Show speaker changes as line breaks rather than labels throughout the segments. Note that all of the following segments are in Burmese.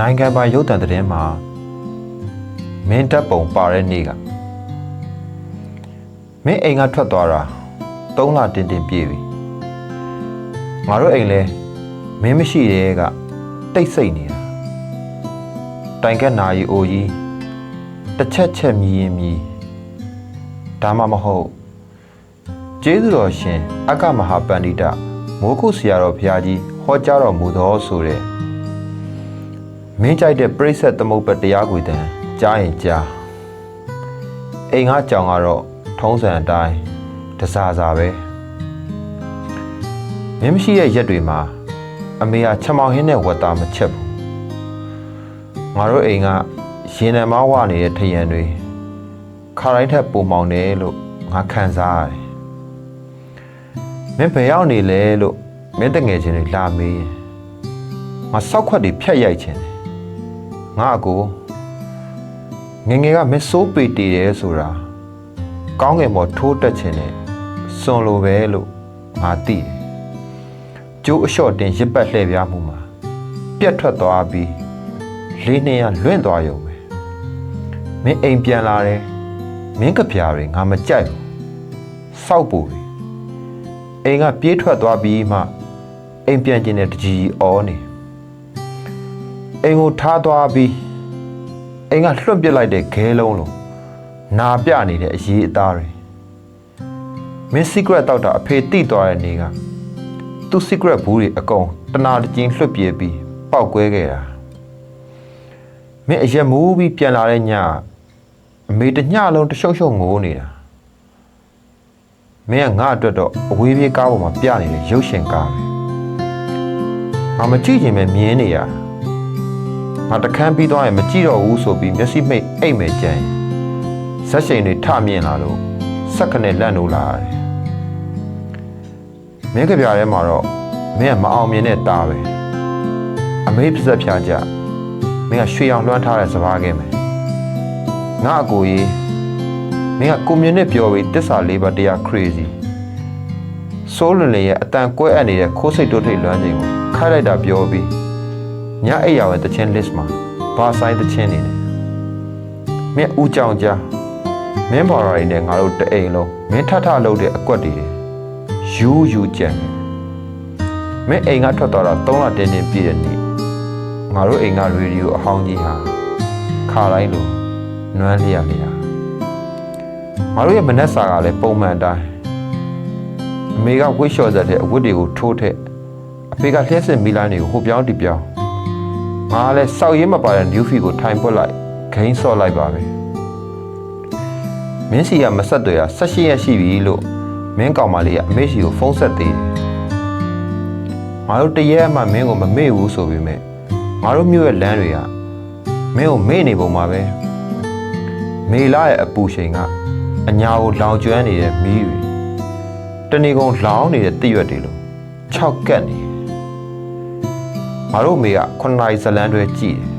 နိုင်ငံပိုင်ရုပ်သံသတင်းမှာမင်းတပ်ပုံပါတဲ့နေ့ကမင်းအိမ်ကထွက်သွားတာ3 လတင်ပြည့်ပြီငါတို့အိမ်လဲမင်းမရှိတဲ့ကတိတ်ဆိတ်နေတာတိုင်ကက်နာရီအိုကြီးတစ်ချက်မြည်ရင်မြည်ဒါမှမဟုတ်ကျေးဇူးတော်ရှင်အက္ခမဟာပန္တိတမိုးခုဆရာတော်ဘုရားကြီးဟောကြားတော်မူသောဆိုတဲ့မင်းကြိုက်တဲ့ပြိဿသမုပ္ပါတရားကိုတန်ကြားရင်ကြားအိမ်ကကြောင်ကတော့ထုံးစံအတိုင်းတစားစားပဲမင်းမရှိတဲ့ရက်တွေမှာအမေကချက်မောင်ဟင်းနဲ့ဝတ်သားမချက်ဘူးငါတို့အိမ်ကရင်နံမောင်းဝနေတဲ့ထရံတွေခါတိုင်းထက်ပုံမောင်တယ်လို့ငါခံစားရတယ်မင်းဘယ်ရောက်နေလဲလို့မင်းတငယ်ချင်းတွေလာမေးငါစောက်ခွက်တွေဖြတ်ရိုက်ချင်တယ်ငါအကိုငငယ်ကမင်းစိုးပေတည်တယ်ဆိုတာကောင်းငယ်မော်ထိုးတက်ချင်တယ်စွန်လိုပဲလို့ငါသိတယ်ကျိုးအလျှော့တင်ရစ်ပတ်လှည့်ပြားမှုမှာပြတ်ထွက်သွားပြီးလေးနှစ်ရလွင့်သွားရုံပဲမင်းအိမ်ပြန်လာတယ်မင်းကပြားတွေငါမကြိုက်ဘူးစောက်ပူပြီအိမ်ကပြေးထွက်သွားပြီးမှအိမ်ပြန်ကျင်တဲ့တကြီးအော်နေအိမ်ကိုထားသွားပြီးအိမ်ကလွှတ်ပစ်လိုက်တဲ့ခဲလုံးလုံးနာပြနေတဲ့အရေးအသားတွေမင်း secret တောက်တာအဖေတိသွားတဲ့နေ့ကသူ secret ဘူးတွေအကုန်တနာတကျင်းလွှတ်ပြေးပြီးပောက်ကွဲခဲ့တာမင်းအရက်မူးပြီးပြန်လာတဲ့ညအမေတညလုံးတရှုပ်ရှုပ်ငိုးနေတာမင်းကငါအတွက်တော့အဝေးပြေးကားပေါ်မှာပြနေတဲ့ရုပ်ရှင်ကားပဲငါမကြည့်ချင်ပဲမြင်နေရငါတခန်းပြီးသွားရင်မကြည့်တော့ဘူးဆိုပြီးမျက်စိမိတ်အိတ်မယ်ကြမ်းဇက်ရှိန်တွေထမြင်လာလို့စက်ခနဲ့လန့်လို့လာတယ်မင်းကပြားထဲမှာတော့မင်းကမအောင်မြင်တဲ့သားပဲအမေးပြဆက်ဖြာကြမင်းကရွှေအောင်လွှမ်းထားတဲ့စပားကဲမယ်ငါအကိုကြီးမင်းကကွန်မြူနစ်ပြောပြီးတစ္ဆာလေးပါတရား crazy ဆိုးလွန်လေရဲ့အတန်ကွဲအပ်နေတဲ့ခိုးစိတ်တိုးထိတ်လွမ်းခြင်းကိုခိုက်လိုက်တာပြောပြီးညအိယာရဲ့တချင်း list မှာဘာဆိုင်တချင်းနေတယ်မင်းဦးကြောင်ကြားမင်းဘော်ရိုင်းနဲ့ငါတို့တအိမ်လုံးမင်းထထလုပ်တဲ့အကွက်တွေယူကြံတယ်မင်းအိမ်ကထွက်သွားတော့3 လတင်းပြည့်တဲ့နေ့ငါတို့အိမ်ကရေဒီယိုအဟောင်းကြီးဟာခါတိုင်းလိုနွမ်းလျက်ငါတို့ရဲ့မနက်စာကလည်းပုံမှန်တိုင်းအမေကဝှေ့လျှော့ဆက်တဲ့အဝတ်တွေကိုထိုးထက်အဖေကလျှက်စစ်မီလိုင်းတွေကိုဟိုပြောင်းဒီပြောင်းငါလည်းစောက်ရင်းမပါတဲ့ new feed ကိုထိုင်ပွက်လိုက်ဂိမ်းဆော့လိုက်ပါပဲမင်းစီကမဆက်တွေ့ရ18 ရက်ရှိပြီလို့မင်းကောင်မလေးကအမေစီကိုဖုန်းဆက်သေးတယ်ငါတို့တရက်မှမင်းကိုမမေ့ဘူးဆိုပေမဲ့ငါတို့မြို့ရဲ့လမ်းတွေကမင်းကိုမေ့နေပုံမှာပဲမေလာရဲ့အပူချိန်ကအညာကိုလောင်ကျွမ်းနေတဲ့မီးတွေတဏီကုံလောင်နေတဲ့တရွက်တွေလို့6 ကတ်နေငါတို့မေက9 နာရီဇလန်းတွဲကြည့်တယ်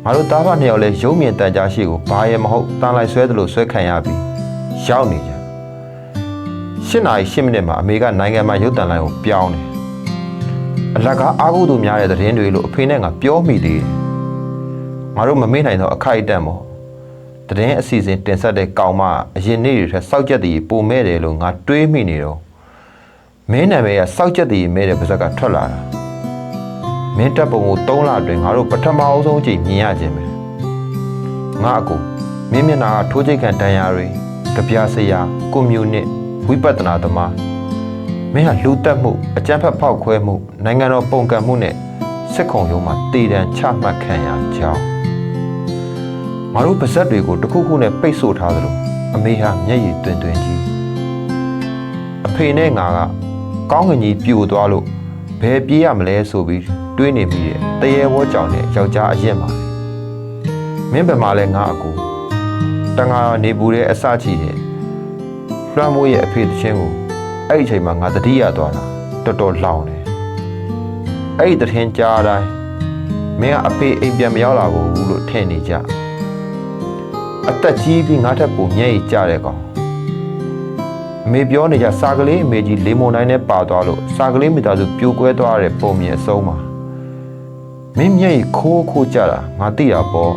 ငါတို့သားဖ2 ယောက်လဲရုံမြင်တန်ကြားရှိကိုဘာရဲမဟုတ်တန်လိုက်ဆွဲတယ်လို့ဆွဲခံရပြီးရောက်နေကြ8 နာရီ10 မိနစ်မှာအမေကနိုင်ငံမှာရုပ်တံလိုင်းကိုပြောင်းတယ်အလကားအားကိုးသူများတဲ့သတင်းတွေလို့အဖေနဲ့ငါပြောမိသေးတယ်ငါတို့မမေ့နိုင်တော့အခိုက်အတန့်ပေါ့တရင်အစီအစဉ်တင်ဆက်တဲ့ကောင်မအရင်နေ့တွေထက်စောက်ကြက်တည်ပုံမဲ့တယ်လို့ငါတွေးမိနေတော့မင်းနာမည်ကစောက်ကြက်တည်မဲ့တဲ့ပါဇက်ကထွက်လာတာမင်းတပ်ပုံကို3 လအတွင်းငါတို့ပထမအဆုံးအချိန်မြင်ရခြင်းပဲငါအကူမင်းမျက်နှာကထိုးချိတ်ခံတန်ရာတွေကြပြဆရာကွန်မြူနစ်ဝိပဿနာသမားမင်းဟာလူတက်မှုအကြမ်းဖက်ဖောက်ခွဲမှုနိုင်ငံတော်ပုံကံမှုနဲ့စစ်ခုံရုံးမှာတည်တံချမှတ်ခံရကြောင်းငါတို့ပါဇက်တွေကိုတစ်ခုခုနဲ့ပိတ်ဆို့ထားသလိုအမေဟာမျက်ရည်တွင်ကြီးအဖေနဲ့ငါကကောင်းကင်ကြီးပြိုသွားလို့ဘယ်ပြေးရမလဲဆိုပြီးတွေးနေမိတဲ့တရေဘောကြောင်နဲ့ယောက်ျားအရင်ပါမင်းဘယ်မှာလဲငါအကူတန်ငါနေပူတဲ့အစချီတဲ့လွှမ်းမိုးရဲ့အဖေတချင်းကိုအဲ့ဒီအချိန်မှာငါတတိယသွားတာတော်တော်လောင်တယ်အဲ့ဒီတထင်းကြားတိုင်းမင်းကအဖေအိမ်ပြန်မရောက်လာဘူးလို့ထင်နေကြအသက်ကြီးပြီးငါထက်ပိုမျက်ရည်ကျတဲ့ကောင်အမေပြောနေကြစာကလေးအမေကြီးလေမွန်တိုင်းနဲ့ပါသွားလို့စာကလေးမိသားစုပြိုကွဲသွားတဲ့ပုံမြင်အဆုံးမှာ မင်းမျက်ရည်ခိုးကြတာငါသိတာပေါ့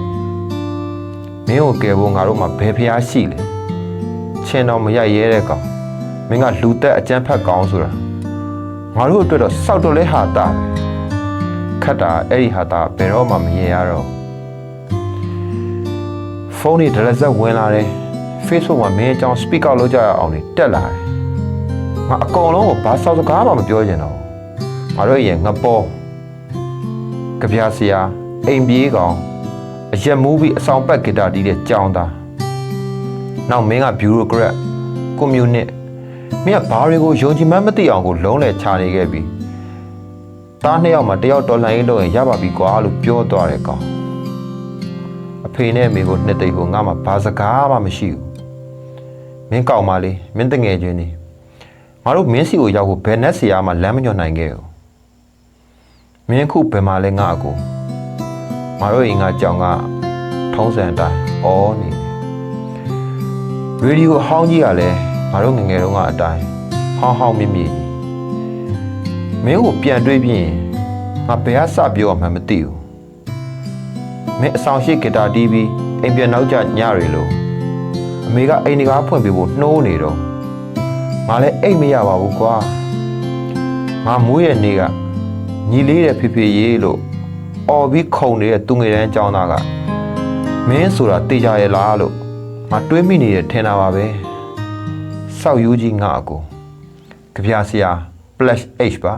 မင်းကိုကယ်ဖို့ငါတို့မှာဘယ်ဖျားရှိလဲချင်းတော့မရရဲတဲ့ကောင်မင်းကလူသက်အကြမ်းဖက်ကောင်ဆိုတာငါတို့အတွက်တော့စောက်တော့လဲဟာတာခတ်တာအဲ့ဒီဟာတာဘယ်တော့မှမရေရတော့ဖုန်းနဲ့ဒရက်ဆက်ဝင်လာတယ် Facebook မှာမင်းအကြောင်း speak out လုပ်ကြရအောင်တက်လာတယ်ငါအကောင်လုံးကိုဘာစောက်စကားမှမပြောချင်တော့ငါတို့ရဲ့ငပေါ်ကြပြဆရာအိမ်ပြေးကောင်အရက်မူးပြီးအဆောင်ပတ်ဂီတာတီးတဲ့ကြောင်သားနောက်မင်းက bureaucrat ကွန်မြူနစ်မင်းကဘာတွေကိုယုံကြည်မှန်းမသိအောင်ကိုလုံးလဲချနေခဲ့ပြီသားနှစ်ယောက်မှာတယောက်တော်လှန်ရေးလုပ်ရင်ရပါပြီကွာလို့ပြောသွားတယ်ကောင်အဖေနဲ့အမေကိုနှစ်သိမ့်ဖို့ငါမှဘာစကားမှမရှိဘူးမင်းကောက်မလေးမင်းတငယ်ချင်းနေငါတို့မင်းစီကိုရောက်ဖို့ဘယ်နဲ့ဆရာမှလမ်းမညွှန်နိုင်ခဲ့ဘူးမင်းခုဘယ်မှာလဲငါအကိုငါတို့အိမ်ကကြောင်ကထုံးစံအတိုင်းအော်နေရေဒီယိုဟောင်းကြီးကလည်းငါတို့ငငယ်တုန်းကအတိုင်းဟောင်းမြင့်မြင့်မင်းကိုပြန်တွေးပြီးရင်ငါဘယ်ကစပြောမှမသိဘူးမင်းအဆောင်ရှိဂီတာတီးပြီးအိမ်ပြန်နောက်ကျညရီလို့အမေကအိမ်ကားဖွင့်ပေးဖို့နှိုးနေတော့ငါလည်းအိမ်မရပါဘူးကွာငါမွေးရဲ့နေ့ကညီလေးတဲ့ဖေဖေရေးလို့အော်ပြီးခုန်နေတဲ့သူငယ်တန်းအကြောင်းသားကမင်းဆိုတာတေချာရဲ့လားလို့ငါတွေးမိနေတယ်ထင်တာပါပဲစောက်ယူကြီးငါအကိုကြပြဆရာ +H ပါ